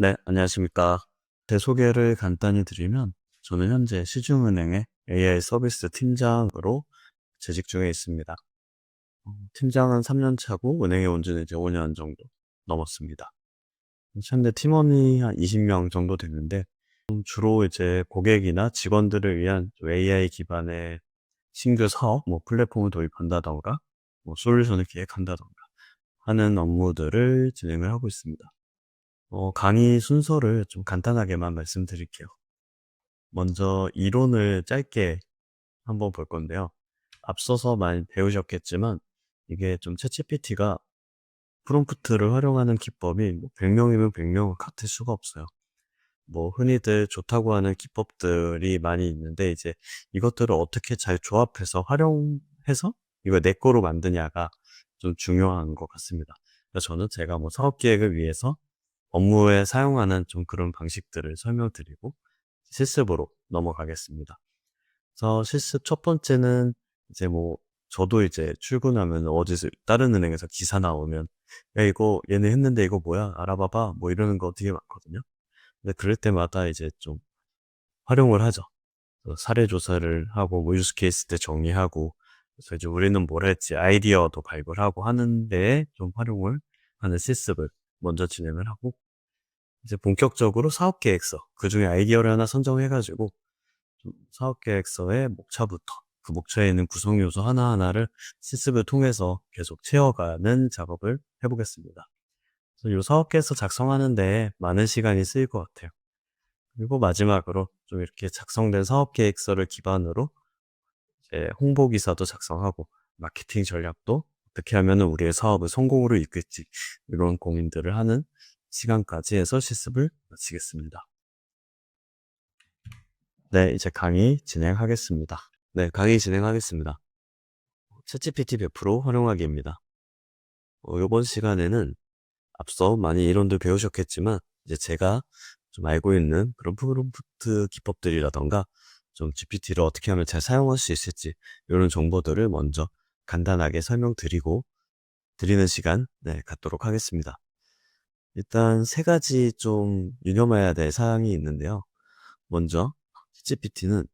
네, 안녕하십니까. 제 소개를 간단히 드리면, 저는 현재 시중은행의 AI 서비스 팀장으로 재직 중에 있습니다. 팀장은 3년 차고, 은행에 온 지는 이제 5년 정도 넘었습니다. 현재 팀원이 한 20명 정도 되는데, 주로 이제 고객이나 직원들을 위한 AI 기반의 신규 사업, 플랫폼을 도입한다던가, 솔루션을 기획한다던가 하는 업무들을 진행을 하고 있습니다. 강의 순서를 좀 간단하게만 말씀드릴게요. 먼저 이론을 짧게 한번 볼 건데요. 앞서서 많이 배우셨겠지만 이게 좀 챗GPT가 프롬프트를 활용하는 기법이 100명이면 100명 같을 수가 없어요. 흔히들 좋다고 하는 기법들이 많이 있는데 이제 이것들을 어떻게 잘 조합해서 활용해서 이걸 내 거로 만드냐가 좀 중요한 것 같습니다. 그래서 저는 제가 사업 기획을 위해서 업무에 사용하는 좀 그런 방식들을 설명드리고 실습으로 넘어가겠습니다. 그래서 실습 첫 번째는 이제 저도 이제 출근하면 어디서 다른 은행에서 기사 나오면 야 이거 얘네 했는데 이거 뭐야 알아봐봐 이러는 거 되게 많거든요. 근데 그럴 때마다 이제 좀 활용을 하죠. 사례 조사를 하고 유스 케이스 때 정리하고 그래서 이제 우리는 뭘 했지 아이디어도 발굴하고 하는데 좀 활용을 하는 실습을 먼저 진행을 하고 이제 본격적으로 사업계획서, 그중에 아이디어를 하나 선정해가지고 좀 사업계획서의 목차부터 그 목차에 있는 구성 요소 하나하나를 실습을 통해서 계속 채워가는 작업을 해보겠습니다. 그래서 이 사업계획서 작성하는데 많은 시간이 쓰일 것 같아요. 그리고 마지막으로 좀 이렇게 작성된 사업계획서를 기반으로 이제 홍보기사도 작성하고 마케팅 전략도 어떻게 하면 우리의 사업을 성공으로 이끌지 이런 고민들을 하는 시간까지 해서 실습을 마치겠습니다. 네, 이제 강의 진행하겠습니다. 네, 강의 진행하겠습니다. 챗GPT 100% 활용하기입니다. 이번 시간에는 앞서 많이 이론도 배우셨겠지만 이제 제가 좀 알고 있는 그런 프롬프트 기법들이라던가 좀 GPT를 어떻게 하면 잘 사용할 수 있을지 이런 정보들을 먼저 간단하게 설명드리고 드리는 시간 갖도록 하겠습니다. 일단 세 가지 좀 유념해야 될 사항이 있는데요. 먼저 챗GPT는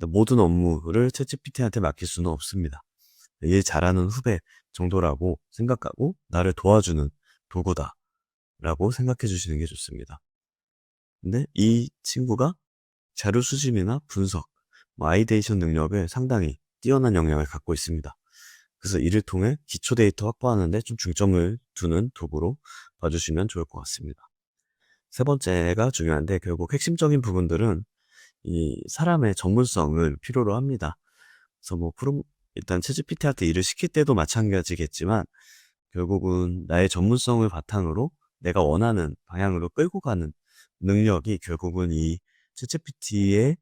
모든 업무를 챗GPT한테 맡길 수는 없습니다. 일 잘하는 후배 정도라고 생각하고 나를 도와주는 도구다라고 생각해 주시는 게 좋습니다. 근데 이 친구가 자료 수집이나 분석, 아이데이션 능력을 상당히 뛰어난 역량을 갖고 있습니다. 그래서 이를 통해 기초 데이터 확보하는데 좀 중점을 두는 도구로 봐주시면 좋을 것 같습니다. 세 번째가 중요한데 결국 핵심적인 부분들은 이 사람의 전문성을 필요로 합니다. 그래서 일단 챗GPT한테 일을 시킬 때도 마찬가지겠지만 결국은 나의 전문성을 바탕으로 내가 원하는 방향으로 끌고 가는 능력이 결국은 이 챗GPT를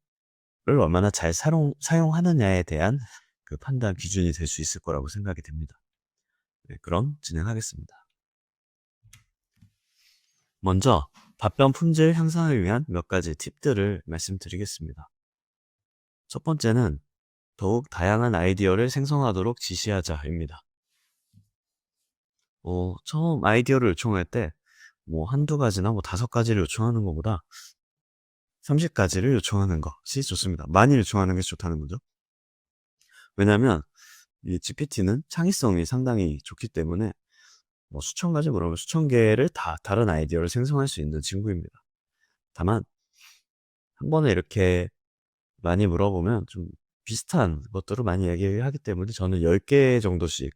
얼마나 잘 사용하느냐에 대한 그 판단 기준이 될 수 있을 거라고 생각이 됩니다. 네, 그럼 진행하겠습니다. 먼저 답변 품질 향상을 위한 몇 가지 팁들을 말씀드리겠습니다. 첫 번째는 더욱 다양한 아이디어를 생성하도록 지시하자입니다. 처음 아이디어를 요청할 때 한두 가지나 5가지를 요청하는 것보다 30가지를 요청하는 것이 좋습니다. 많이 요청하는 게 좋다는 거죠. 왜냐하면 이 GPT는 창의성이 상당히 좋기 때문에 수천 가지 물어보면 수천 개를 다 다른 아이디어를 생성할 수 있는 친구입니다. 다만 한 번에 이렇게 많이 물어보면 좀 비슷한 것들을 많이 얘기하기 때문에 저는 10개 정도씩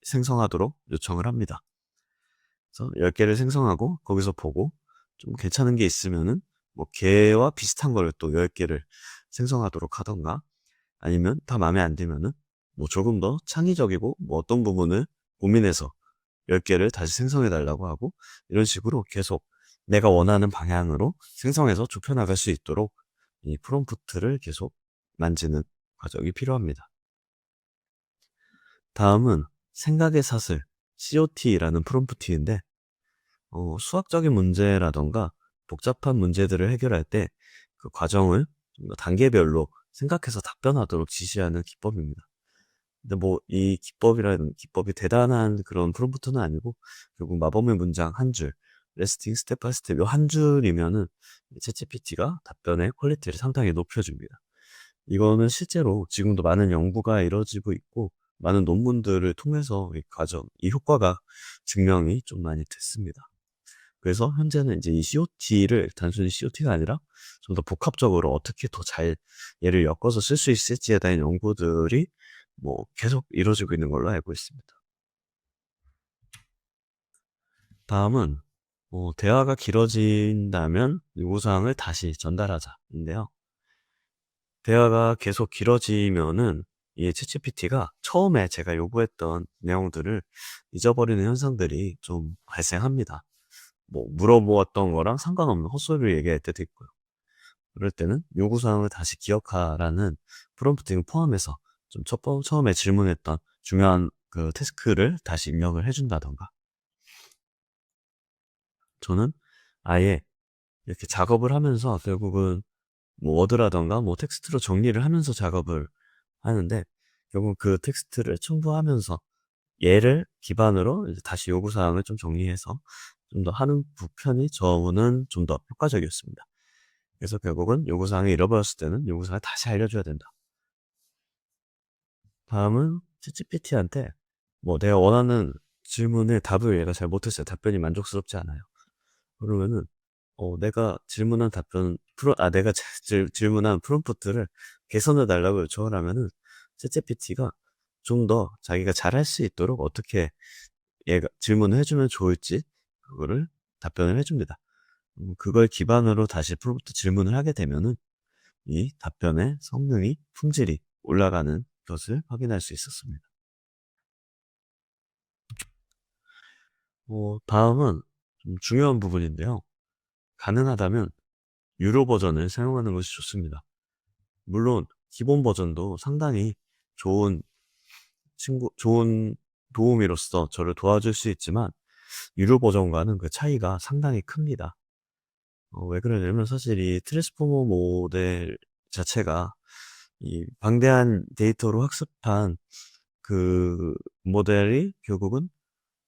생성하도록 요청을 합니다. 그래서 10개를 생성하고 거기서 보고 좀 괜찮은 게 있으면은 걔와 비슷한 걸 또 10개를 생성하도록 하던가 아니면 다 마음에 안 들면은 조금 더 창의적이고 어떤 부분을 고민해서 10개를 다시 생성해 달라고 하고 이런 식으로 계속 내가 원하는 방향으로 생성해서 좁혀나갈 수 있도록 이 프롬프트를 계속 만지는 과정이 필요합니다. 다음은 생각의 사슬 COT라는 프롬프트인데 수학적인 문제라던가 복잡한 문제들을 해결할 때 그 과정을 좀 단계별로 생각해서 답변하도록 지시하는 기법입니다. 근데 이 기법이 대단한 그런 프롬프트는 아니고 결국 마법의 문장 한 줄, 레스팅 스텝 바이 스텝 요 한 줄이면은 챗GPT가 답변의 퀄리티를 상당히 높여줍니다. 이거는 실제로 지금도 많은 연구가 이루어지고 있고 많은 논문들을 통해서 이 과정, 이 효과가 증명이 좀 많이 됐습니다. 그래서 현재는 이제 이 COT를 단순히 COT가 아니라 좀 더 복합적으로 어떻게 더 잘 얘를 엮어서 쓸 수 있을지에 대한 연구들이 뭐 계속 이루어지고 있는 걸로 알고 있습니다. 다음은 대화가 길어진다면 요구사항을 다시 전달하자인데요. 대화가 계속 길어지면은 이 챗GPT가 처음에 제가 요구했던 내용들을 잊어버리는 현상들이 좀 발생합니다. 뭐 물어보았던 거랑 상관없는 헛소리를 얘기할 때도 있고요. 그럴 때는 요구사항을 다시 기억하라는 프롬프팅을 포함해서 좀 처음에 질문했던 중요한 그 태스크를 다시 입력을 해준다던가, 저는 아예 이렇게 작업을 하면서 결국은 뭐 워드라던가 뭐 텍스트로 정리를 하면서 작업을 하는데, 결국 그 텍스트를 첨부하면서 얘를 기반으로 이제 다시 요구사항을 좀 정리해서 좀 더 하는 편이 저는 좀 더 효과적이었습니다. 그래서 결국은 요구사항을 잃어버렸을 때는 요구사항을 다시 알려줘야 된다. 다음은 챗GPT한테 뭐 내가 원하는 질문에 답을 얘가 잘 못했어요. 답변이 만족스럽지 않아요. 그러면은 내가 질문한 내가 질문한 프롬프트를 개선해 달라고 요청을 하면은 챗GPT가 좀 더 자기가 잘할 수 있도록 어떻게 얘가 질문을 해주면 좋을지 그거를 답변을 해줍니다. 그걸 기반으로 다시 프롬프트 질문을 하게 되면은 이 답변의 성능이, 품질이 올라가는 것을 확인할 수 있었습니다. 다음은 좀 중요한 부분인데요. 가능하다면 유료 버전을 사용하는 것이 좋습니다. 물론 기본 버전도 상당히 좋은 좋은 도우미로서 저를 도와줄 수 있지만 유료 버전과는 그 차이가 상당히 큽니다. 왜 그러냐면 사실 이 트랜스포머 모델 자체가 이 방대한 데이터로 학습한 그 모델이 결국은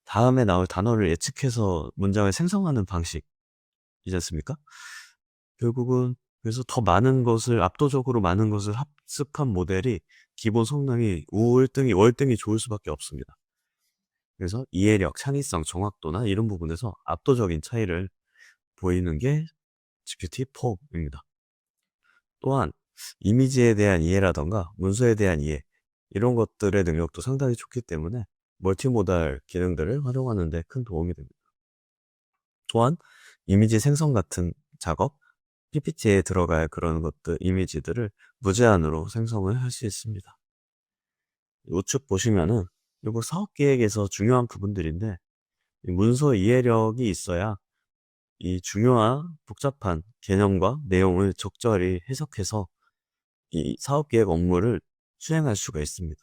다음에 나올 단어를 예측해서 문장을 생성하는 방식이지 않습니까? 결국은 그래서 더 많은 것을, 압도적으로 많은 것을 합숙한 모델이 기본 성능이 월등히 좋을 수밖에 없습니다. 그래서 이해력, 창의성, 정확도나 이런 부분에서 압도적인 차이를 보이는 게 GPT-4입니다. 또한 이미지에 대한 이해라던가 문서에 대한 이해, 이런 것들의 능력도 상당히 좋기 때문에 멀티모달 기능들을 활용하는 데 큰 도움이 됩니다. 또한 이미지 생성 같은 작업, PPT에 들어갈 그런 것들, 이미지들을 무제한으로 생성을 할 수 있습니다. 우측 보시면은 요거 사업 계획에서 중요한 부분들인데, 이 문서 이해력이 있어야 이 중요한 복잡한 개념과 내용을 적절히 해석해서 이 사업 계획 업무를 수행할 수가 있습니다.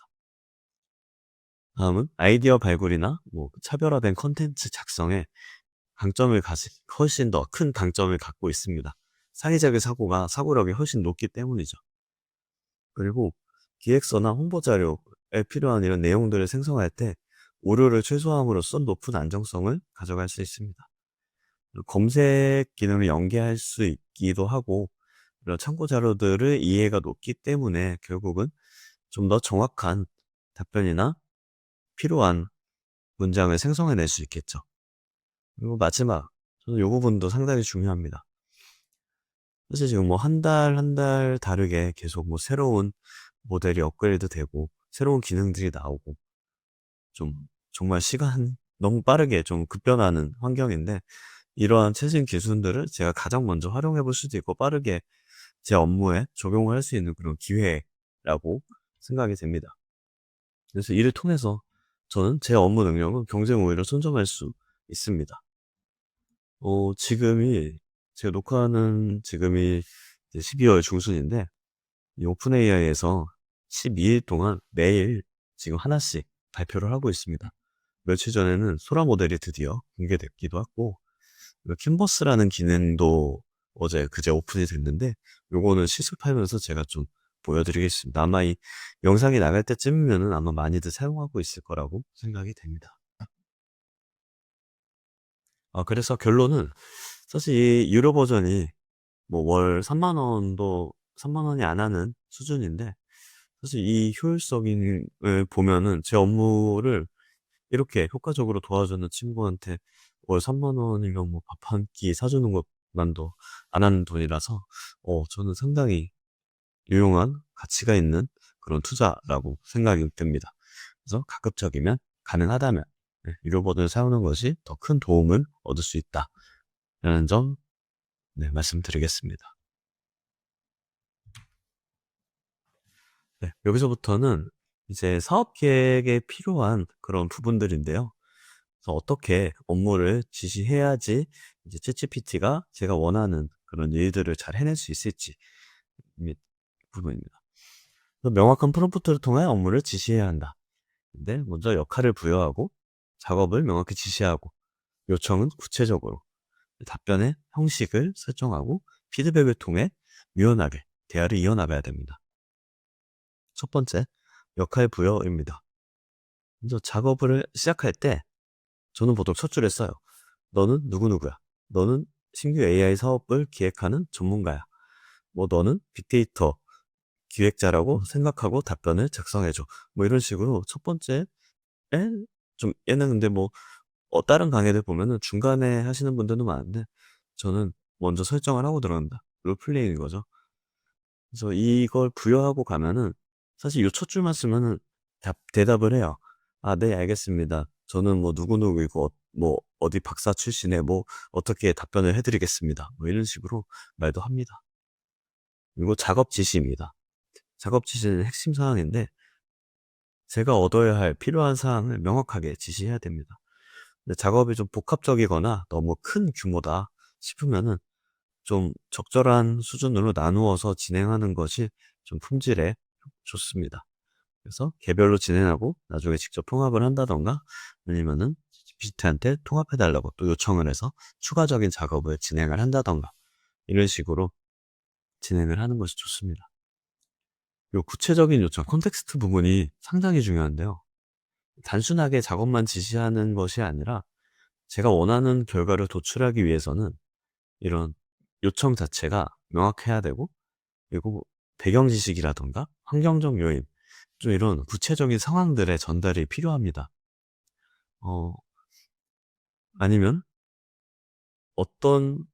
다음은 아이디어 발굴이나 뭐 차별화된 컨텐츠 작성에 훨씬 더 큰 강점을 갖고 있습니다. 창의적인 사고력이 훨씬 높기 때문이죠. 그리고 기획서나 홍보 자료에 필요한 이런 내용들을 생성할 때 오류를 최소화함으로써 높은 안정성을 가져갈 수 있습니다. 검색 기능을 연계할 수 있기도 하고, 이런 참고 자료들을 이해가 높기 때문에 결국은 좀 더 정확한 답변이나 필요한 문장을 생성해낼 수 있겠죠. 그리고 마지막, 저는 이 부분도 상당히 중요합니다. 사실 지금 뭐 한 달 다르게 계속 뭐 새로운 모델이 업그레이드 되고 새로운 기능들이 나오고 좀 정말 너무 빠르게 좀 급변하는 환경인데, 이러한 최신 기술들을 제가 가장 먼저 활용해 볼 수도 있고 빠르게 제 업무에 적용을 할 수 있는 그런 기회라고 생각이 됩니다. 그래서 이를 통해서 저는 제 업무 능력은 경쟁 우위를 선점할 수 있습니다. 제가 녹화하는 지금이 이제 12월 중순인데, 이 오픈 AI에서 12일 동안 매일 지금 하나씩 발표를 하고 있습니다. 며칠 전에는 소라 모델이 드디어 공개됐기도 하고, 그 캔버스라는 기능도 그제 오픈이 됐는데, 요거는 실습하면서 제가 좀 보여드리겠습니다. 아마 이 영상이 나갈 때쯤이면은 아마 많이들 사용하고 있을 거라고 생각이 됩니다. 그래서 결론은 사실 이 유료 버전이 뭐 월 30,000원도 30,000원이 안 하는 수준인데, 사실 이 효율성을 보면은 제 업무를 이렇게 효과적으로 도와주는 친구한테 월 30,000원이면 뭐 밥 한 끼 사주는 것만도 안 하는 돈이라서 저는 상당히 유용한 가치가 있는 그런 투자라고 생각이 듭니다. 그래서 가급적이면 가능하다면 유료 버전을 사용하는 것이 더 큰 도움을 얻을 수 있다라는 점 말씀드리겠습니다. 네, 여기서부터는 이제 사업 계획에 필요한 그런 부분들인데요. 그래서 어떻게 업무를 지시해야지 이제 챗GPT가 제가 원하는 그런 일들을 잘 해낼 수 있을지 부분입니다. 그래서 명확한 프롬프트를 통해 업무를 지시해야 한다. 근데 먼저 역할을 부여하고 작업을 명확히 지시하고 요청은 구체적으로 답변의 형식을 설정하고 피드백을 통해 유연하게 대화를 이어나가야 됩니다. 첫 번째, 역할 부여입니다. 먼저 작업을 시작할 때 저는 보통 첫 줄에 써요. 너는 누구누구야. 너는 신규 AI 사업을 기획하는 전문가야. 뭐 너는 빅데이터 기획자라고 생각하고 답변을 작성해줘. 뭐 이런 식으로 첫 번째 좀 얘는 근데 뭐 다른 강의들 보면은 중간에 하시는 분들도 많은데 저는 먼저 설정을 하고 들어간다. 롤플레이인 거죠. 그래서 이걸 부여하고 가면은 사실 요 첫 줄만 쓰면은 대답을 해요. 아, 네, 알겠습니다. 저는 뭐 누구누구이고 뭐 어디 박사 출신에 뭐 어떻게 답변을 해드리겠습니다. 뭐 이런 식으로 말도 합니다. 그리고 작업 지시입니다. 작업 지시는 핵심 사항인데 제가 얻어야 할 필요한 사항을 명확하게 지시해야 됩니다. 근데 작업이 좀 복합적이거나 너무 큰 규모다 싶으면은 좀 적절한 수준으로 나누어서 진행하는 것이 좀 품질에 좋습니다. 그래서 개별로 진행하고 나중에 직접 통합을 한다던가 아니면은 GPT한테 통합해달라고 또 요청을 해서 추가적인 작업을 진행을 한다던가 이런 식으로 진행을 하는 것이 좋습니다. 요 구체적인 요청, 콘텍스트 부분이 상당히 중요한데요. 단순하게 작업만 지시하는 것이 아니라 제가 원하는 결과를 도출하기 위해서는 이런 요청 자체가 명확해야 되고, 그리고 배경 지식이라던가 환경적 요인, 좀 이런 구체적인 상황들의 전달이 필요합니다. 어, 아니면 어떤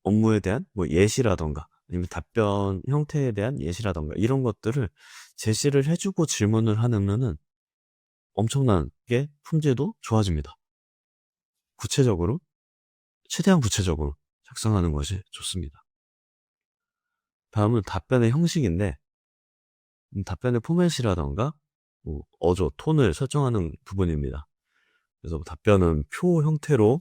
업무에 대한 뭐 예시라던가 아니면 답변 형태에 대한 예시라던가 이런 것들을 제시를 해주고 질문을 하면은 엄청나게 품질도 좋아집니다. 구체적으로, 최대한 구체적으로 작성하는 것이 좋습니다. 다음은 답변의 형식인데, 답변의 포맷이라던가 뭐 어조, 톤을 설정하는 부분입니다. 그래서 답변은 표 형태로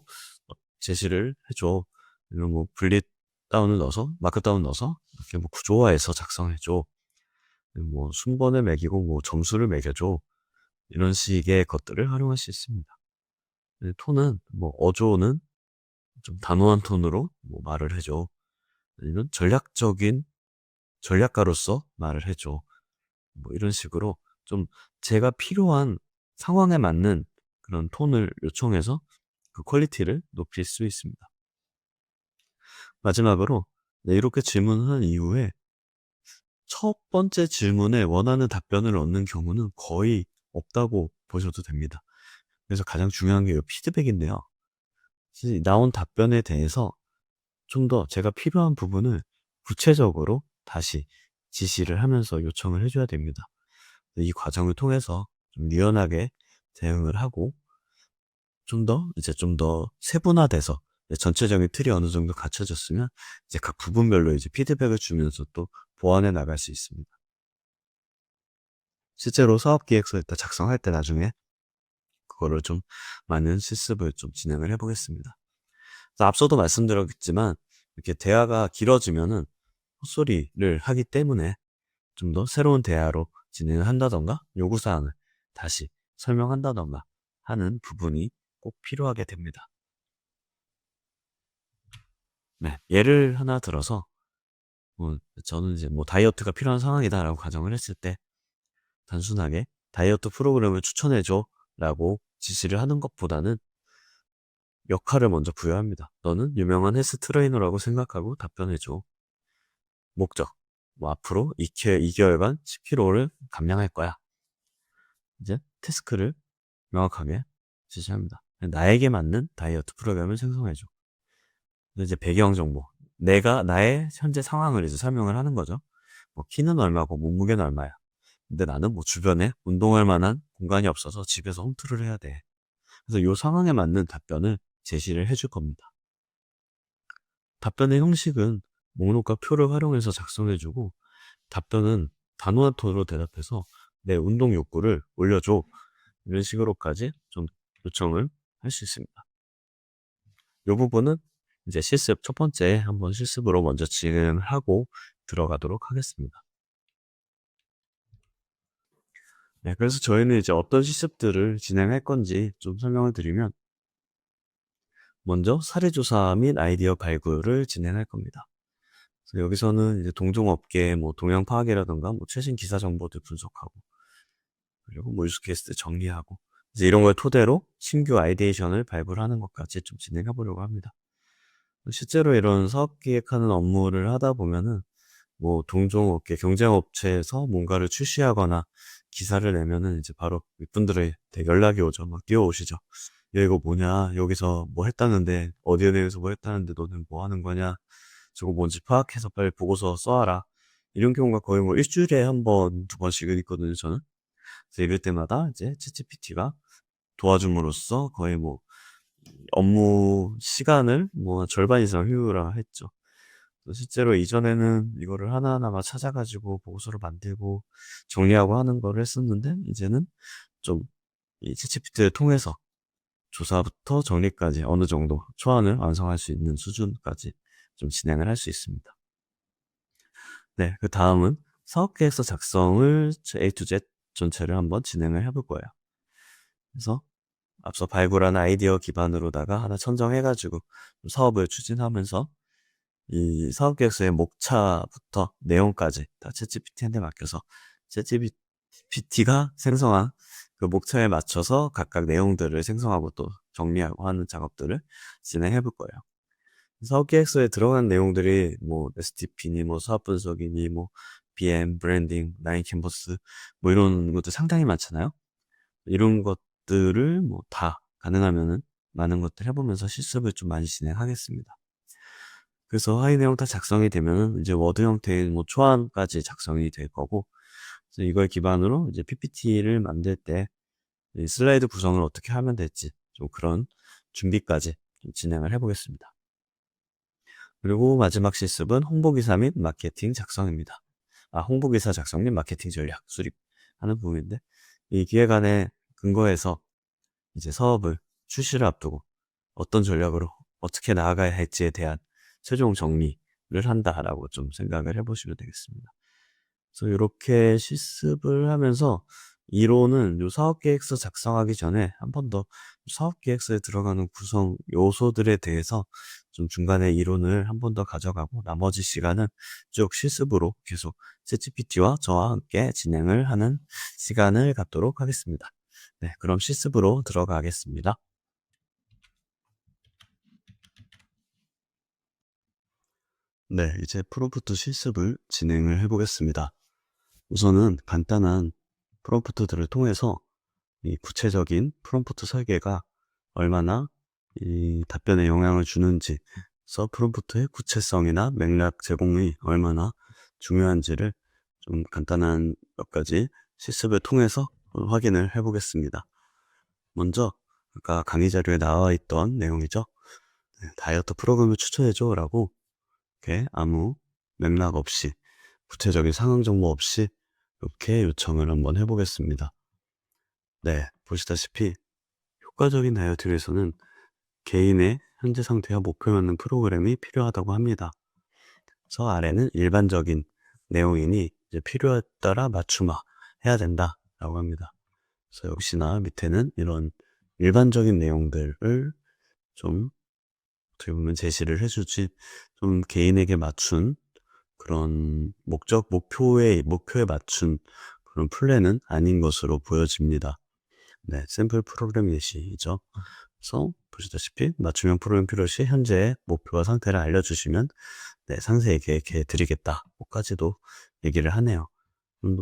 제시를 해줘. 이런 뭐 분리 다운을 넣어서, 마크다운 넣어서 이렇게 뭐 구조화해서 작성해줘. 뭐 순번을 매기고 뭐 점수를 매겨줘. 이런 식의 것들을 활용할 수 있습니다. 톤은 뭐 어조는 좀 단호한 톤으로 뭐 말을 해줘. 아니면 전략가로서 말을 해줘. 뭐 이런 식으로 좀 제가 필요한 상황에 맞는 그런 톤을 요청해서 그 퀄리티를 높일 수 있습니다. 마지막으로 이렇게 질문을 한 이후에 첫 번째 질문에 원하는 답변을 얻는 경우는 거의 없다고 보셔도 됩니다. 그래서 가장 중요한 게 이 피드백인데요. 나온 답변에 대해서 좀 더 제가 필요한 부분을 구체적으로 다시 지시를 하면서 요청을 해줘야 됩니다. 이 과정을 통해서 좀 유연하게 대응을 하고 좀 더 세분화돼서 전체적인 틀이 어느 정도 갖춰졌으면 이제 각 부분별로 이제 피드백을 주면서 또 보완해 나갈 수 있습니다. 실제로 사업 계획서 일단 작성할 때 나중에 그거를 좀 많은 실습을 좀 진행을 해보겠습니다. 그래서 앞서도 말씀드렸지만 이렇게 대화가 길어지면은 헛소리를 하기 때문에 좀 더 새로운 대화로 진행을 한다던가 요구사항을 다시 설명한다던가 하는 부분이 꼭 필요하게 됩니다. 네, 예를 하나 들어서 저는 이제 뭐 다이어트가 필요한 상황이다라고 가정을 했을 때 단순하게 다이어트 프로그램을 추천해줘 라고 지시를 하는 것보다는 역할을 먼저 부여합니다. 너는 유명한 헬스 트레이너라고 생각하고 답변해줘. 목적. 뭐 앞으로 2개월간 10kg를 감량할 거야. 이제 태스크를 명확하게 지시합니다. 나에게 맞는 다이어트 프로그램을 생성해줘. 이제 배경 정보. 나의 현재 상황을 이제 설명을 하는 거죠. 뭐 키는 얼마고 몸무게는 얼마야. 근데 나는 뭐 주변에 운동할 만한 공간이 없어서 집에서 홈트를 해야 돼. 그래서 이 상황에 맞는 답변을 제시를 해줄 겁니다. 답변의 형식은 목록과 표를 활용해서 작성해주고 답변은 단호한토로 대답해서 내 운동 욕구를 올려줘. 이런 식으로까지 좀 요청을 할 수 있습니다. 이 부분은 이제 실습 첫 번째 한번 실습으로 먼저 진행하고 들어가도록 하겠습니다. 네, 그래서 저희는 이제 어떤 실습들을 진행할 건지 좀 설명을 드리면 먼저 사례조사 및 아이디어 발굴을 진행할 겁니다. 그래서 여기서는 이제 동종업계 뭐 동향 파악이라든가 뭐 최신 기사 정보들 분석하고 그리고 뭐 유스케이스 정리하고 이제 이런 걸 토대로 신규 아이디에이션을 발굴하는 것까지 좀 진행해 보려고 합니다. 실제로 이런 사업 기획하는 업무를 하다 보면은 뭐 동종업계 경쟁업체에서 뭔가를 출시하거나 기사를 내면은 이제 바로 윗분들의 연락이 오죠. 막 뛰어오시죠. 야 이거 뭐냐 여기서 뭐 했다는데 어디에 대해서 뭐 했다는데 너는 뭐 하는 거냐 저거 뭔지 파악해서 빨리 보고서 써와라. 이런 경우가 거의 뭐 일주일에 한 번, 두 번씩은 있거든요, 저는. 그래서 이럴 때마다 이제 챗GPT가 도와줌으로써 거의 뭐 업무 시간을 뭐 절반 이상 효율화했죠. 실제로 이전에는 이거를 하나하나만 찾아가지고 보고서를 만들고 정리하고 하는 거를 했었는데 이제는 좀 이 챗GPT를 통해서 조사부터 정리까지 어느 정도 초안을 완성할 수 있는 수준까지 좀 진행을 할 수 있습니다. 네, 그 다음은 사업계획서 작성을 A to Z 전체를 한번 진행을 해볼 거예요. 그래서 앞서 발굴한 아이디어 기반으로다가 하나 선정해가지고 사업을 추진하면서 이 사업계획서의 목차부터 내용까지 다 챗GPT한테 맡겨서 챗GPT가 생성한 그 목차에 맞춰서 각각 내용들을 생성하고 또 정리하고 하는 작업들을 진행해 볼 거예요. 사업계획서에 들어간 내용들이 뭐 STP니 뭐 사업분석이니 뭐 BM, 브랜딩, 라인 캔버스 뭐 이런 것들 상당히 많잖아요. 이런 것들을 뭐 다 가능하면은 많은 것들 해보면서 실습을 좀 많이 진행하겠습니다. 그래서 하이 내용 다 작성이 되면은 이제 워드 형태의 뭐 초안까지 작성이 될 거고 그래서 이걸 기반으로 이제 PPT를 만들 때 이 슬라이드 구성을 어떻게 하면 될지 좀 그런 준비까지 좀 진행을 해보겠습니다. 그리고 마지막 실습은 홍보기사 및 마케팅 작성입니다. 홍보기사 작성 및 마케팅 전략 수립하는 부분인데 이 기획안에 근거해서 이제 사업을 출시를 앞두고 어떤 전략으로 어떻게 나아가야 할지에 대한 최종 정리를 한다라고 좀 생각을 해보시면 되겠습니다. 그래서 이렇게 실습을 하면서 이론은 요 사업계획서 작성하기 전에 한 번 더 사업계획서에 들어가는 구성 요소들에 대해서 좀 중간에 이론을 한 번 더 가져가고 나머지 시간은 쭉 실습으로 계속 챗GPT와 저와 함께 진행을 하는 시간을 갖도록 하겠습니다. 네, 그럼 실습으로 들어가겠습니다. 네, 이제 프롬프트 실습을 진행을 해보겠습니다. 우선은 간단한 프롬프트들을 통해서 이 구체적인 프롬프트 설계가 얼마나 이 답변에 영향을 주는지, 서 프롬프트의 구체성이나 맥락 제공이 얼마나 중요한지를 좀 간단한 몇 가지 실습을 통해서 확인을 해보겠습니다. 먼저 아까 강의 자료에 나와 있던 내용이죠. 네, 다이어트 프로그램을 추천해줘 라고 이렇게 아무 맥락 없이 구체적인 상황 정보 없이 이렇게 요청을 한번 해보겠습니다. 네, 보시다시피 효과적인 다이어트를 위해서는 개인의 현재 상태와 목표에 맞는 프로그램이 필요하다고 합니다. 그래서 아래는 일반적인 내용이니 이제 필요에 따라 맞춤화 해야 된다라고 합니다. 그래서 역시나 밑에는 이런 일반적인 내용들을 좀 어떻게 보면 제시를 해주지 좀 개인에게 맞춘 그런 목표에 맞춘 그런 플랜은 아닌 것으로 보여집니다. 네, 샘플 프로그램 예시죠. 그래서 보시다시피 맞춤형 프로그램 필요 시 현재의 목표와 상태를 알려주시면 네, 상세히 계획해 드리겠다고까지도 얘기를 하네요.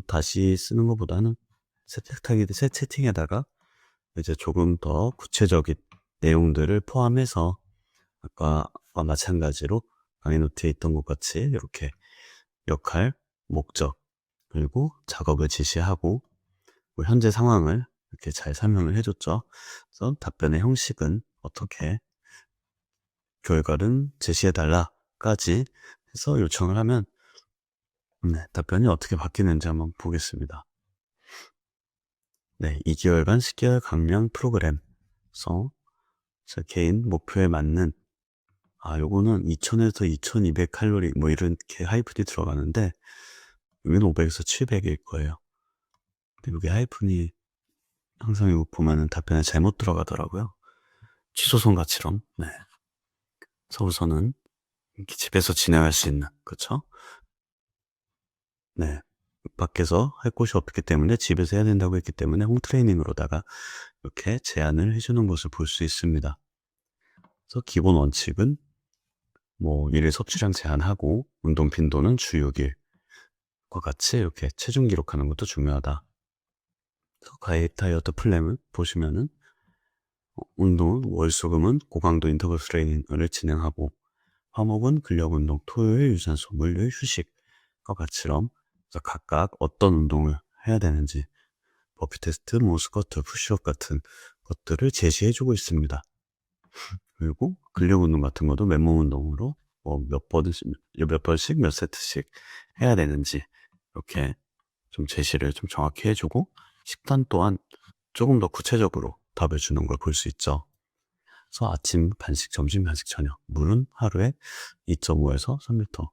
다시 쓰는 것보다는 새 채팅에다가 이제 조금 더 구체적인 내용들을 포함해서 아까와 마찬가지로 강의 노트에 있던 것 같이 이렇게 역할, 목적, 그리고 작업을 지시하고 뭐 현재 상황을 이렇게 잘 설명을 해줬죠. 그래서 답변의 형식은 어떻게 결과는 제시해달라까지 해서 요청을 하면 네, 답변이 어떻게 바뀌는지 한번 보겠습니다. 네, 2개월간 10개월 강령 프로그램. 그래서 개인 목표에 맞는 요거는 2000에서 2200 칼로리 뭐 이렇게 하이픈이 들어가는데 여기는 500에서 700일 거예요. 근데 여기 하이픈이 항상 이거 보면은 답변에 잘못 들어가더라고요. 취소선 가치럼. 네. 그래서 우선은 이렇게 집에서 진행할 수 있는, 그쵸? 네. 밖에서 할 곳이 없기 때문에 집에서 해야 된다고 했기 때문에 홈트레이닝으로다가 이렇게 제안을 해주는 것을 볼 수 있습니다. 그래서 기본 원칙은 뭐 일일 섭취량 제한하고 운동 빈도는 주 6일과 같이 이렇게 체중 기록하는 것도 중요하다. 그래서 가입 다이어트 플랜을 보시면은 운동은 월수금은 고강도 인터벌 트레이닝을 진행하고 화목은 근력 운동, 토요일 유산소, 물요일 휴식과 같이럼 그래서 각각 어떤 운동을 해야 되는지 버피 테스트, 뭐 스쿼트, 푸시업 같은 것들을 제시해주고 있습니다. 그리고 근력 운동 같은 것도 맨몸 운동으로 뭐 몇 번씩 몇 세트씩 해야 되는지 이렇게 좀 제시를 좀 정확히 해주고 식단 또한 조금 더 구체적으로 답을 주는 걸 볼 수 있죠. 그래서 아침 간식, 점심 간식, 저녁 물은 하루에 2.5에서 3리터.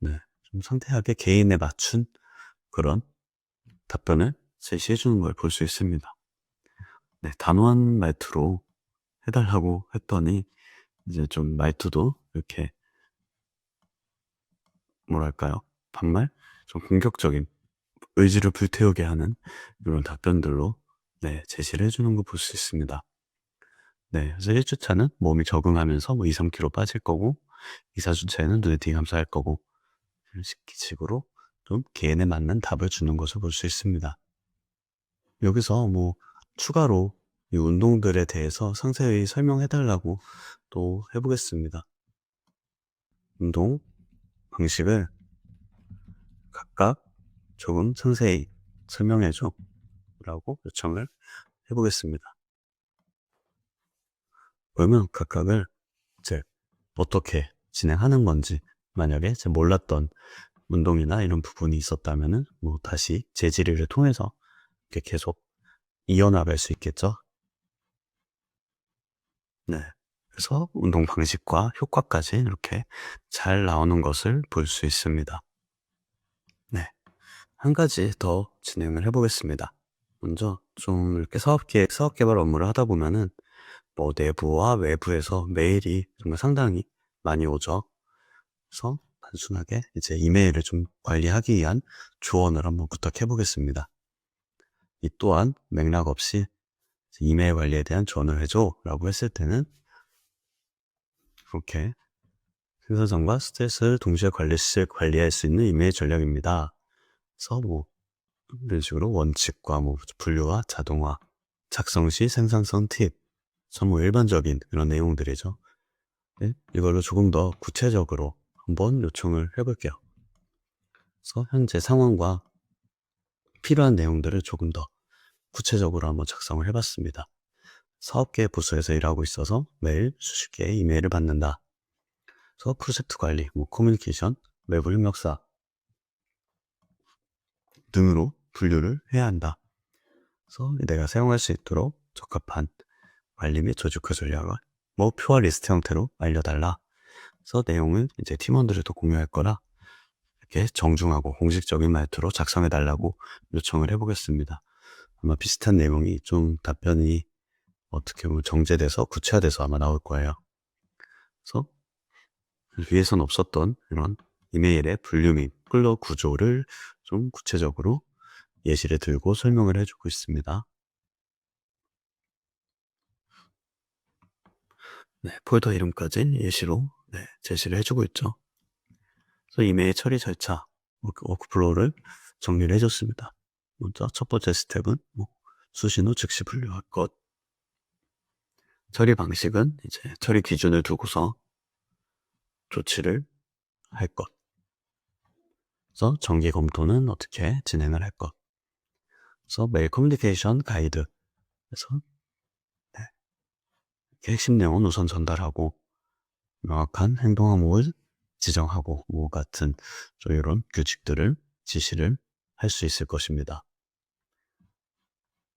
네, 좀 상세하게 개인에 맞춘 그런 답변을 제시해 주는 걸 볼 수 있습니다. 네, 단호한 말투로 해달라고 했더니 이제 좀 말투도 이렇게 뭐랄까요? 반말? 좀 공격적인 의지를 불태우게 하는 이런 답변들로 네, 제시를 해주는 거 볼 수 있습니다. 네, 그래서 1주차는 몸이 적응하면서 뭐 2, 3kg 빠질 거고 2, 4주차에는 눈에 띄게 감소할 거고 이런 식으로 좀 개인에 맞는 답을 주는 것을 볼 수 있습니다. 여기서 뭐 추가로 이 운동들에 대해서 상세히 설명해달라고 또 해보겠습니다. 운동 방식을 각각 조금 상세히 설명해줘 라고 요청을 해보겠습니다. 그러면 각각을 이제 어떻게 진행하는 건지 만약에 제가 몰랐던 운동이나 이런 부분이 있었다면은 뭐 다시 재질의를 통해서 이렇게 계속 이어나갈 수 있겠죠. 네. 그래서 운동 방식과 효과까지 이렇게 잘 나오는 것을 볼 수 있습니다. 네. 한 가지 더 진행을 해보겠습니다. 먼저 좀 이렇게 사업 개발 업무를 하다 보면은 뭐 내부와 외부에서 메일이 정말 상당히 많이 오죠. 그래서 단순하게 이제 이메일을 좀 관리하기 위한 조언을 한번 부탁해 보겠습니다. 이 또한 맥락 없이 이메일 관리에 대한 조언을 해줘 라고 했을 때는 그렇게 생산성과 스트레스를 동시에 관리할 수 있는 이메일 전략입니다. 그래서 뭐 이런 식으로 원칙과 뭐 분류와 자동화, 작성 시 생산성 팁, 뭐 일반적인 그런 내용들이죠. 네? 이걸로 조금 더 구체적으로 한번 요청을 해볼게요. 그래서 현재 상황과 필요한 내용들을 조금 더 구체적으로 한번 작성을 해봤습니다. 사업계 부서에서 일하고 있어서 매일 수십 개의 이메일을 받는다. 그래서 프로젝트 관리, 뭐 커뮤니케이션, 외부 협력사 등으로 분류를 해야 한다. 그래서 내가 사용할 수 있도록 적합한 관리 및 조직화 전략을 뭐 표와 리스트 형태로 알려달라. 그래서 내용은 이제 팀원들에도 공유할 거라 이렇게 정중하고 공식적인 말투로 작성해 달라고 요청을 해보겠습니다. 아마 비슷한 내용이 좀 답변이 어떻게 보면 정제돼서 구체화돼서 아마 나올 거예요. 그래서 위에선 없었던 이런 이메일의 분류 및 플로 구조를 좀 구체적으로 예시를 들고 설명을 해주고 있습니다. 폴더 이름까지 예시로 제시를 해주고 있죠. 그래서 이메일 처리 절차, 워크플로우를 정리를 해줬습니다. 먼저 첫 번째 스텝은 수신 후 즉시 분류할 것. 처리 방식은 이제 처리 기준을 두고서 조치를 할 것. 그래서 정기 검토는 어떻게 진행을 할 것. 그래서 메일 커뮤니케이션 가이드. 그래서 핵심 내용은 우선 전달하고 명확한 행동 항목을 지정하고 같은 이런 규칙들을 지시를 할 수 있을 것입니다.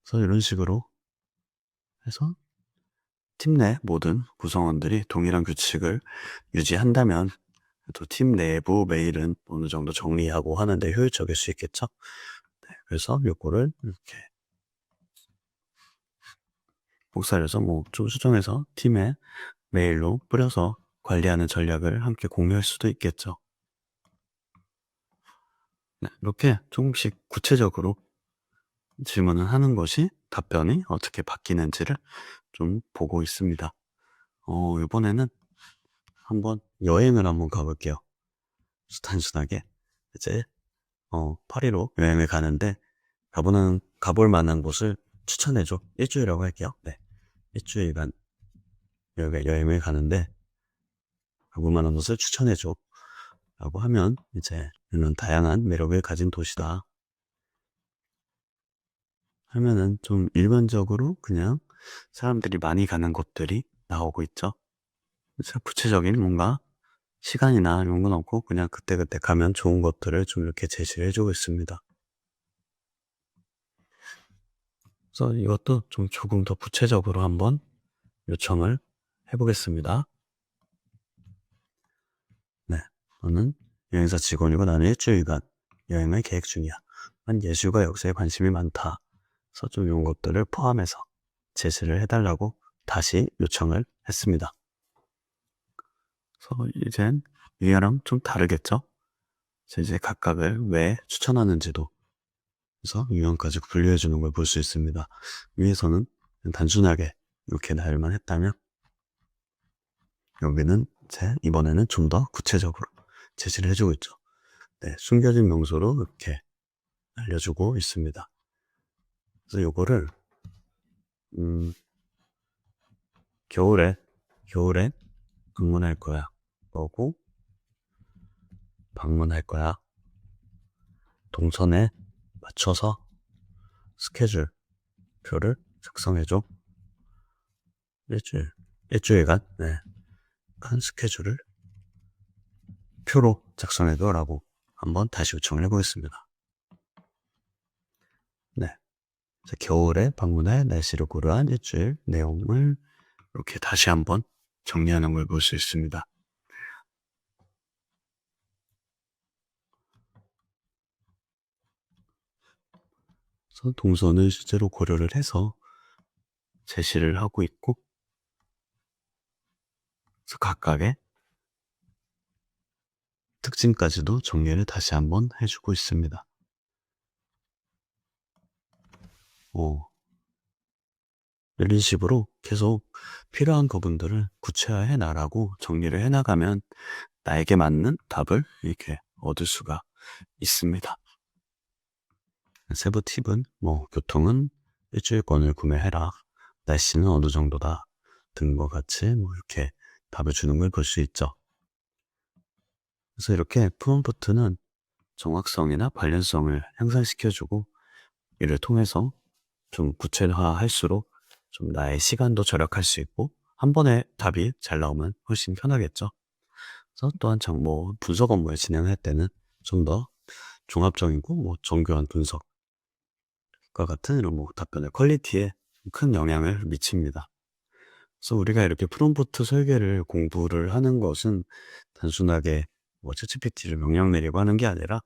그래서 이런 식으로 해서 팀 내 모든 구성원들이 동일한 규칙을 유지한다면 또 팀 내부 메일은 어느 정도 정리하고 하는데 효율적일 수 있겠죠. 그래서 요거를 이렇게 복사를 해서 좀 수정해서 팀에 메일로 뿌려서 관리하는 전략을 함께 공유할 수도 있겠죠. 이렇게 조금씩 구체적으로 질문을 하는 것이 답변이 어떻게 바뀌는지를 좀 보고 있습니다. 이번에는 한번 여행을 한번 가볼게요. 단순하게 이제 파리로 여행을 가는데 가볼 만한 곳을 추천해줘. 일주일이라고 할게요. 일주일간 여행을 가는데 가볼 만한 곳을 추천해줘 라고 하면 이제 이런 다양한 매력을 가진 도시다 하면은 좀 일반적으로 그냥 사람들이 많이 가는 곳들이 나오고 있죠. 그래서 구체적인 뭔가 시간이나 이런 건 없고 그냥 그때그때 가면 좋은 것들을 좀 이렇게 제시를 해주고 있습니다. 그래서 이것도 좀 조금 더 구체적으로 한번 요청을 해보겠습니다. 너는 여행사 직원이고 나는 일주일간 여행을 계획 중이야. 난 예술과 역사에 관심이 많다. 그래서 좀 이런 것들을 포함해서 제시를 해달라고 다시 요청을 했습니다. 그래서 이젠 위아랑 좀 다르겠죠? 이제 각각을 왜 추천하는지도 그래서 유형까지 분류해 주는 걸 볼 수 있습니다. 위에서는 단순하게 이렇게 날만 했다면 여기는 이번에는 좀 더 구체적으로 제시를 해주고 있죠. 숨겨진 명소로 이렇게 알려주고 있습니다. 그래서 요거를 겨울에 방문할 거야. 방문할 거야. 동선에 맞춰서 스케줄 표를 작성해줘. 일주일간 한 스케줄을 표로 작성해줘라고 한번 다시 요청을 해보겠습니다. 겨울에 방문할 날씨를 고려한 일주일 내용을 이렇게 다시 한번 정리하는 걸 볼 수 있습니다. 동선을 실제로 고려를 해서 제시를 하고 있고 그래서 각각의 특징까지도 정리를 다시 한번 해주고 있습니다. 이런 식으로 계속 필요한 부분들을 구체화해 나가고 정리를 해 나가면 나에게 맞는 답을 이렇게 얻을 수가 있습니다. 세부 팁은 교통은 일주일권을 구매해라. 날씨는 어느 정도다. 등과 같이 이렇게 답을 주는 걸 볼 수 있죠. 그래서 이렇게 프롬프트는 정확성이나 관련성을 향상시켜주고 이를 통해서 좀 구체화할수록 좀 나의 시간도 절약할 수 있고 한 번에 답이 잘 나오면 훨씬 편하겠죠. 그래서 또한 분석 업무를 진행할 때는 좀 더 종합적이고 정교한 분석과 같은 이런 답변의 퀄리티에 큰 영향을 미칩니다. 그래서 우리가 이렇게 프롬프트 설계를 공부를 하는 것은 단순하게 챗GPT를 명령 내리고 하는 게 아니라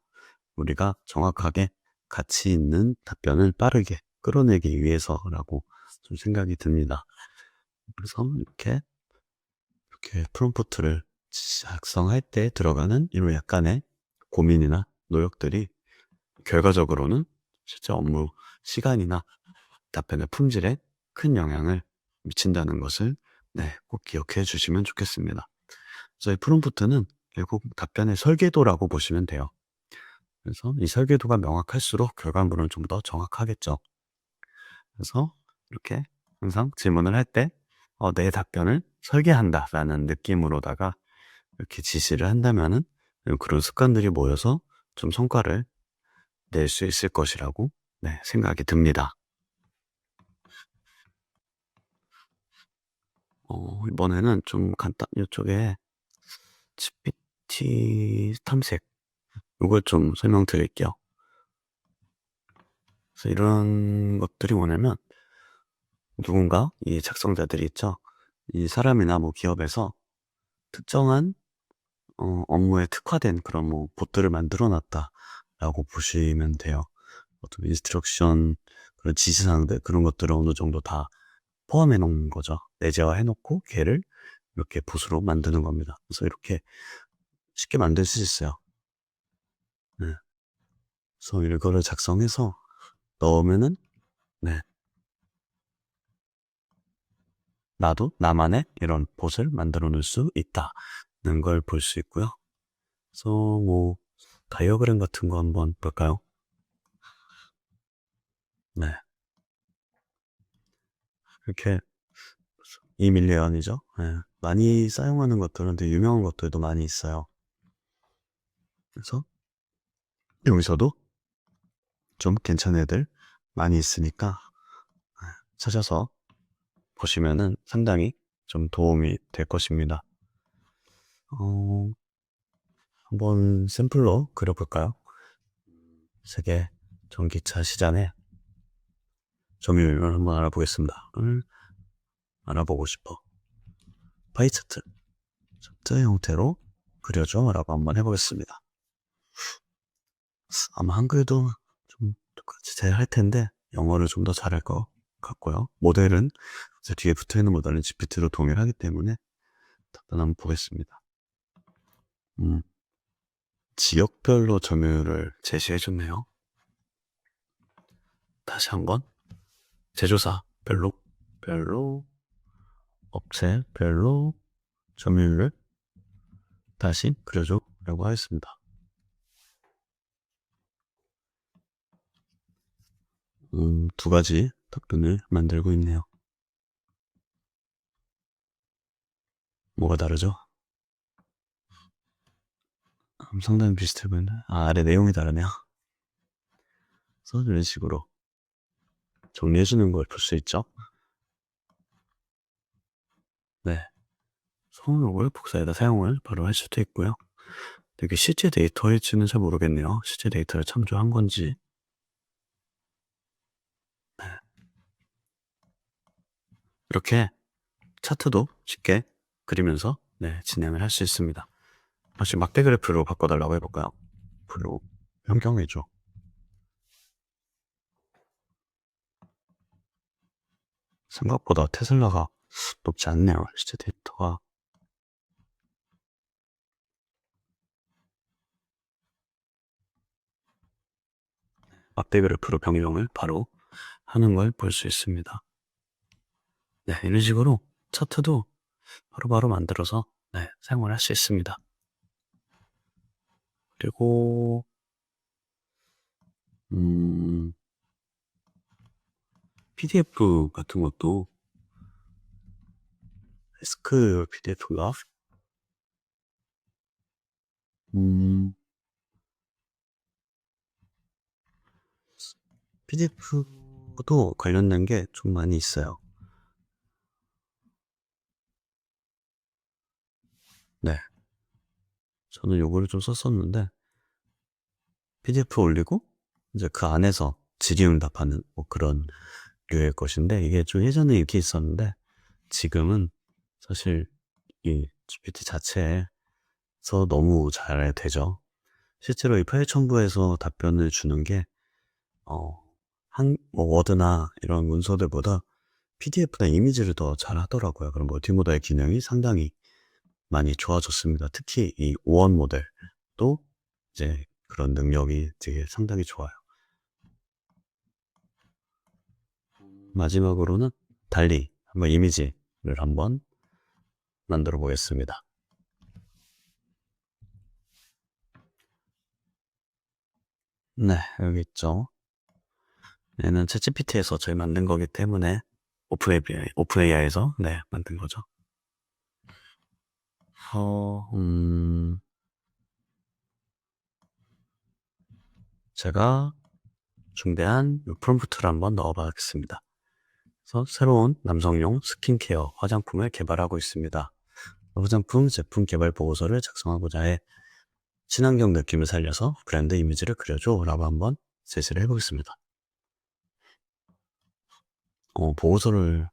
우리가 정확하게 가치 있는 답변을 빠르게 끌어내기 위해서라고 좀 생각이 듭니다. 그래서 이렇게 프롬프트를 작성할 때 들어가는 이런 약간의 고민이나 노력들이 결과적으로는 실제 업무 시간이나 답변의 품질에 큰 영향을 미친다는 것을 네, 꼭 기억해 주시면 좋겠습니다. 저희 프롬프트는 결국 답변의 설계도라고 보시면 돼요. 그래서 이 설계도가 명확할수록 결과물은 좀 더 정확하겠죠. 그래서 이렇게 항상 질문을 할 때, 내 답변을 설계한다라는 느낌으로다가 이렇게 지시를 한다면은 그런 습관들이 모여서 좀 성과를 낼 수 있을 것이라고 네, 생각이 듭니다. 이번에는 좀 이쪽에 GPT 탐색, 이걸 좀 설명드릴게요. 그래서 이런 것들이 뭐냐면, 누군가, 이 작성자들이 있죠. 이 사람이나 뭐 기업에서 특정한 업무에 특화된 그런 뭐 봇들을 만들어 놨다라고 보시면 돼요. 어떤 인스트럭션, 그런 지시사항들, 그런 것들을 어느 정도 다 포함해 놓은 거죠. 내재화해 놓고 걔를 이렇게 봇으로 만드는 겁니다. 그래서 이렇게 쉽게 만들 수 있어요. 네. 그래서 이거를 작성해서 넣으면은, 네, 나도 나만의 이런 봇을 만들어 놓을 수 있다는 걸 볼 수 있고요. 그래서 뭐 다이어그램 같은 거 한번 볼까요? 네, 이렇게 이밀리언이죠. 네, 많이 사용하는 것들은 되게 유명한 것들도 많이 있어요. 그래서 여기서도 좀 괜찮은 애들 많이 있으니까 찾아서 보시면은 상당히 좀 도움이 될 것입니다. 어, 한번 샘플로 그려볼까요? 세계 전기차 시장의 점유율을 한번 알아보겠습니다. 알아보고 싶어. 파이 차트 형태로 그려줘 라고 한번 해보겠습니다. 아마 한글도 좀 똑같이 잘 할 텐데 영어를 좀 더 잘할 것 같고요. 모델은 제 뒤에 붙어있는 모델은 GPT로 동일하기 때문에 답변 한번 보겠습니다. 지역별로 점유율을 제시해줬네요. 다시 한번 제조사 별로 업체 별로 점유율을 다시 그려줘 라고 하겠습니다. 두 가지 답변을 만들고 있네요. 뭐가 다르죠? 상당히 비슷해 보이네. 아래 내용이 다르네요. 그래서 이런 식으로 정리해주는 걸 볼 수 있죠. 네. 이걸 복사에다 사용을 바로 할 수도 있고요. 이게 실제 데이터일지는 잘 모르겠네요. 실제 데이터를 참조한 건지. 네. 이렇게 차트도 쉽게 그리면서 네, 진행을 할 수 있습니다. 다시 막대 그래프로 바꿔달라고 해볼까요? 별로 변경해줘. 생각보다 테슬라가 높지 않네요. 실제 데이터가. 막대 그래프로 변경을 바로 하는 걸 볼 수 있습니다. 네, 이런 식으로 차트도 바로바로 만들어서 네, 사용을 할 수 있습니다. 그리고 PDF 같은 것도 데스크 PDF가 PDF도 관련된 게 좀 많이 있어요. 네, 저는 요거를 좀 썼었는데 PDF 올리고 이제 그 안에서 질의응답하는 뭐 그런 류의 것인데, 이게 좀 예전에 이렇게 있었는데 지금은 사실 이 GPT 자체에서 너무 잘 되죠. 실제로 이 파일 첨부해서 답변을 주는 게 뭐 워드나 이런 문서들보다 PDF나 이미지를 더 잘 하더라고요. 그럼 멀티모달 기능이 상당히 많이 좋아졌습니다. 특히 이 오원 모델도 이제 그런 능력이 되게 상당히 좋아요. 마지막으로는 달리 한번 이미지를 한번 만들어 보겠습니다. 네, 여기 있죠. 얘는 챗GPT에서 저희 만든 거기 때문에 오픈AI에서 네, 만든 거죠. 어, 제가 중대한 프롬프트를 한번 넣어봐야겠습니다. 그래서 새로운 남성용 스킨케어 화장품을 개발하고 있습니다. 화장품 제품 개발 보고서를 작성하고자 해 친환경 느낌을 살려서 브랜드 이미지를 그려줘 라고 한번 제시를 해보겠습니다. 보고서를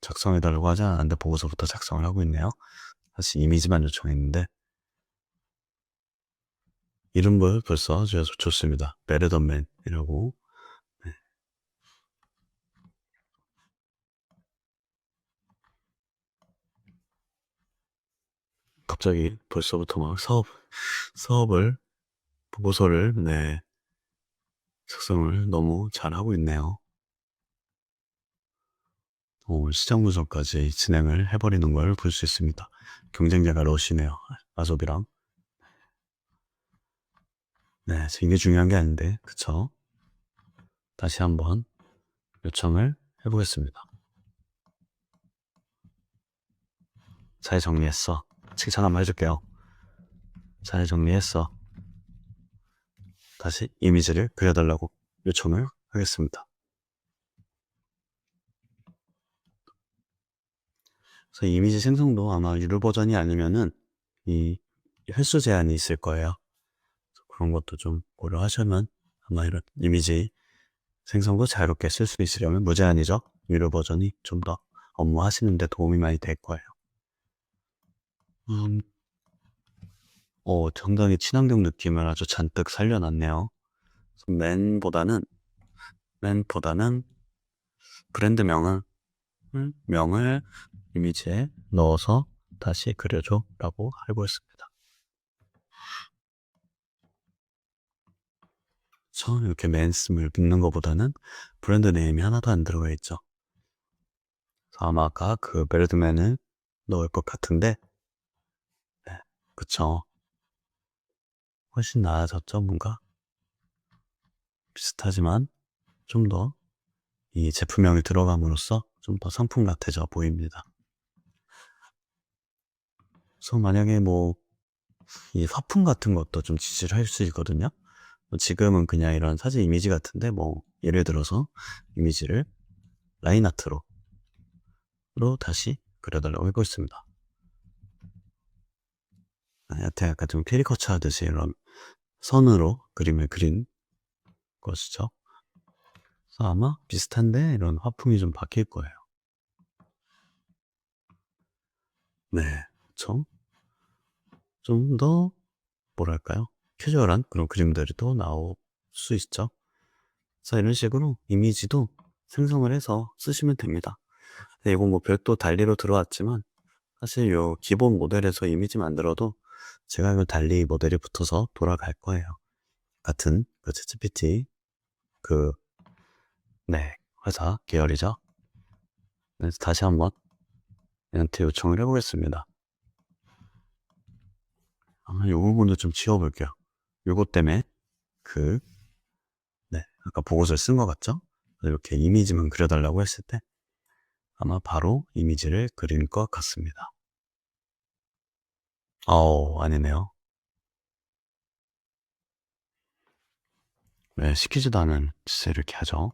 작성해달라고 하지 않았는데 보고서부터 작성을 하고 있네요. 사실 이미지만 요청했는데 이름을 벌써 좋습니다. 베르던맨이라고. 네. 갑자기 벌써부터 막 보고서를 네, 작성을 너무 잘하고 있네요. 시장 분석까지 진행을 해버리는 걸 볼 수 있습니다. 경쟁자가 러시네요. 아소비랑. 네, 이게 중요한 게 아닌데, 그쵸? 다시 한번 요청을 해보겠습니다. 잘 정리했어. 칭찬 한번 해줄게요. 잘 정리했어. 다시 이미지를 그려달라고 요청을 하겠습니다. 그래서 이미지 생성도 아마 유료 버전이 아니면은 이 횟수 제한이 있을 거예요. 그런 것도 좀 고려하시면 아마 이런 이미지 생성도 자유롭게 쓸 수 있으려면 무제한이죠. 유료 버전이 좀 더 업무하시는데 도움이 많이 될 거예요. 상당히 친환경 느낌을 아주 잔뜩 살려놨네요. 맨보다는 브랜드 명을 이미지에 넣어서 다시 그려줘 라고 알고 있습니다. 저 이렇게 맨스을 붙는 것보다는 브랜드 네임이 하나도 안 들어가 있죠. 아마 아까 그 베르드맨을 넣을 것 같은데, 네, 그쵸. 훨씬 나아졌죠, 뭔가? 비슷하지만 좀 더 이 제품명이 들어감으로써 좀 더 상품 같아져 보입니다. 그래서 만약에 뭐 이 화풍 같은 것도 좀 지시를 할 수 있거든요. 지금은 그냥 이런 사진 이미지 같은데 뭐 예를 들어서 이미지를 라인 아트로 다시 그려달라고 하고 있습니다. 여태 약간 좀 캐리커처 하듯이 이런 선으로 그림을 그린 것이죠. 그래서 아마 비슷한데 이런 화풍이 좀 바뀔 거예요. 네, 그렇죠. 좀 더 뭐랄까요? 캐주얼한 그런 그림들이 또 나올 수 있죠. 그래서 이런 식으로 이미지도 생성을 해서 쓰시면 됩니다. 이건 뭐 별도 달리로 들어왔지만 사실 요 기본 모델에서 이미지 만들어도 제가 이거 달리 모델이 붙어서 돌아갈 거예요. 같은 그 챗GPT 그 네, 회사 계열이죠. 그래서 다시 한번 얘한테 요청을 해보겠습니다. 요 부분도 좀 지워볼게요. 요것 때문에 네, 아까 보고서를 쓴 것 같죠? 이렇게 이미지만 그려달라고 했을 때 아마 바로 이미지를 그릴 것 같습니다. 아니네요. 네, 시키지도 않은 짓을 이렇게 하죠.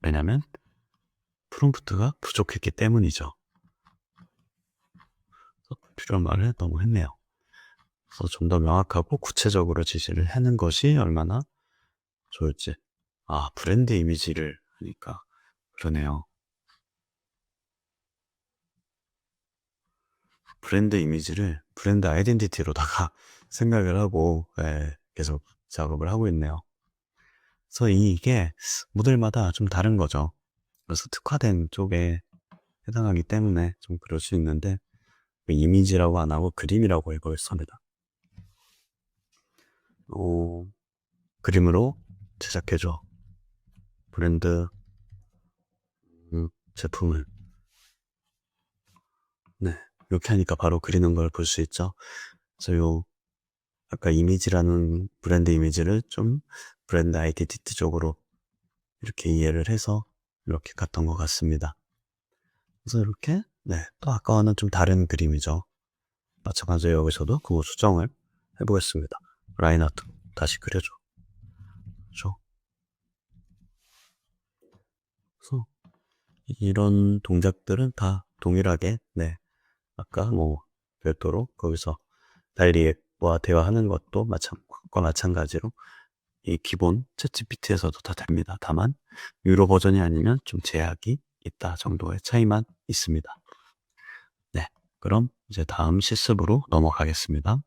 왜냐면 프롬프트가 부족했기 때문이죠. 필요한 말을 너무 했네요. 그래서 좀 더 명확하고 구체적으로 지시를 하는 것이 얼마나 좋을지. 브랜드 이미지를 하니까 그러네요. 브랜드 이미지를 브랜드 아이덴티티로다가 생각을 하고 계속 작업을 하고 있네요. 그래서 이게 모델마다 좀 다른 거죠. 그래서 특화된 쪽에 해당하기 때문에 좀 그럴 수 있는데 이미지라고 안 하고 그림이라고 이걸 씁니다. 그림으로 제작해줘. 브랜드 제품을. 네. 이렇게 하니까 바로 그리는 걸 볼 수 있죠. 그래서 요 아까 이미지라는 브랜드 이미지를 좀 브랜드 아이덴티티 쪽으로 이렇게 이해를 해서 이렇게 갔던 것 같습니다. 그래서 이렇게 또 아까와는 좀 다른 그림이죠. 마찬가지로 여기서도 그 수정을 해보겠습니다. 라인 아트 다시 그려줘. 그렇죠? 그래서 이런 동작들은 다 동일하게 아까 뭐 별도로 거기서 달리와 대화하는 것도 마찬가지로 이 기본 챗GPT에서도 다 됩니다. 다만 유료 버전이 아니면 좀 제약이 있다 정도의 차이만 있습니다. 그럼 이제 다음 실습으로 넘어가겠습니다.